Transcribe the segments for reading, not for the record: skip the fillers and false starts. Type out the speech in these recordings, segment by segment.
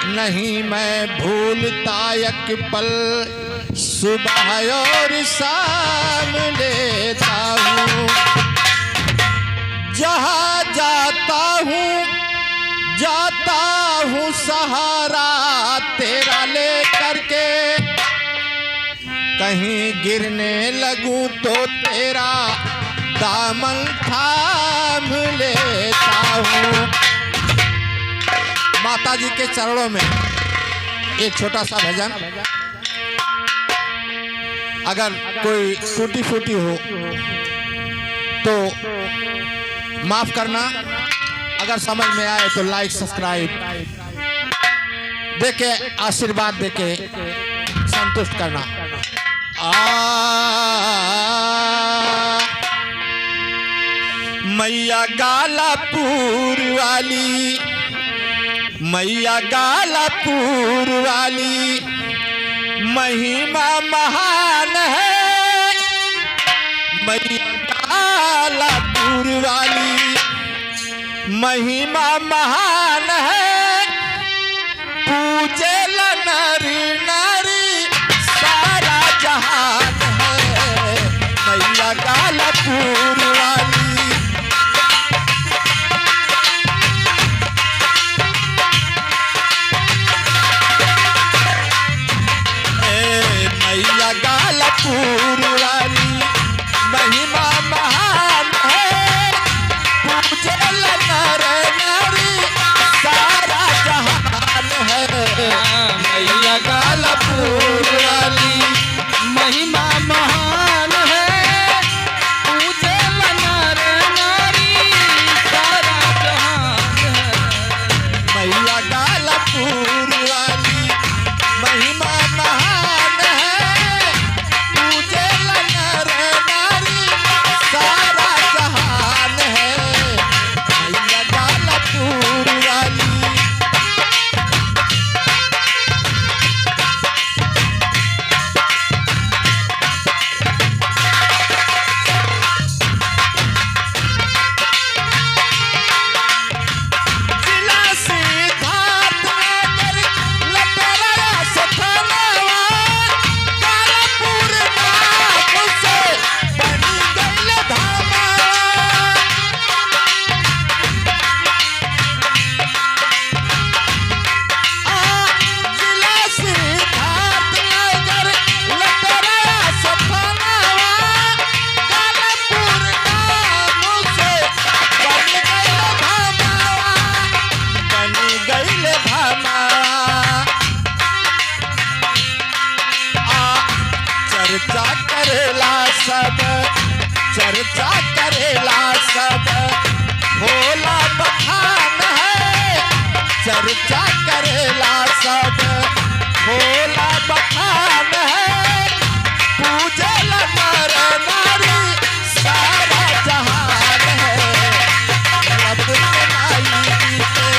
नहीं मैं भूलता एक पल, सुबह और शाम लेता हूँ। जहाँ जाता हूँ सहारा तेरा लेकर के, कहीं गिरने लगूं तो तेरा दामन थाम लेता हूँ। माता जी के चरणों में एक छोटा सा भजन, अगर कोई टूटी फूटी हो तो माफ करना, अगर समझ में आए तो लाइक सब्सक्राइब देके आशीर्वाद देके संतुष्ट करना। मैया गालापुर वाली, मैया गालापुर वाली महिमा महान है। मैया गालापुर वाली महिमा महान है। पूजे नर नारी सारा जहान है। मैया गालापुर वाली, मैया गालापुर वाली महिमा महान है। पूजे नर नारी सारा जहान है। मैया गालापुर वाली महिमा महान है। पूजे नर नारी सारा जहान है। मैया गालापुर वाली महिमा महान है। पूजे नर नारी सारा जहान है। मैया गालापुर वाली, जिला सिद्धार्थ नगर लटेरा सथनवा, गालापुर नाम से बनी गइल धामा। जिला सिद्धार्थ नगर लटेरा सथनवा, गालापुर नाम से बनी गइल धामा। बनी गइल धामा। चर्चा करेला सब, चर्चा करेला सब, भोला बखान है। चर्चा करेला सब, भोला बखान है। पूजे नर नारी सारा जहान है। रब के नाई के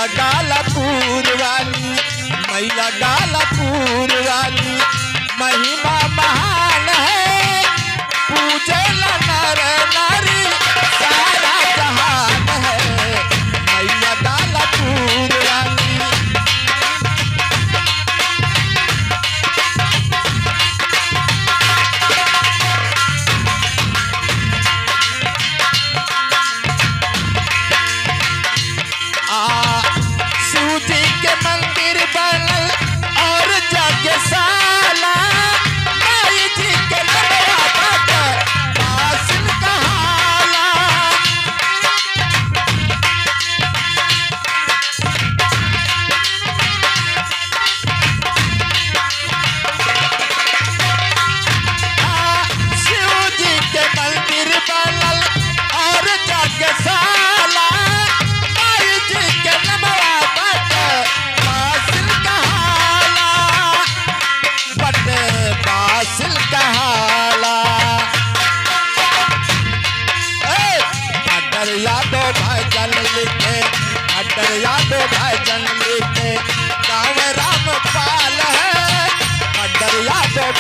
मैया गालापुर वाली, मैया गालापुर वाली महिमा महान है, पूजे नर नारी सारा जहान है, मैया गालापुर वाली। शिव जी के मंदिर बनल और यज्ञशाला, माई जी के नमवा बाटे बासिल कहाला। शिव जी के मंदिर बनल और यज्ञशाला, माई जी के नमवा बाटे बासिल कहाला, बाटे बासिल कहाला। अडर यादव भजन लिखे, अडर यादव भजन लिखे, गाँव रामपाल है, अडर यादव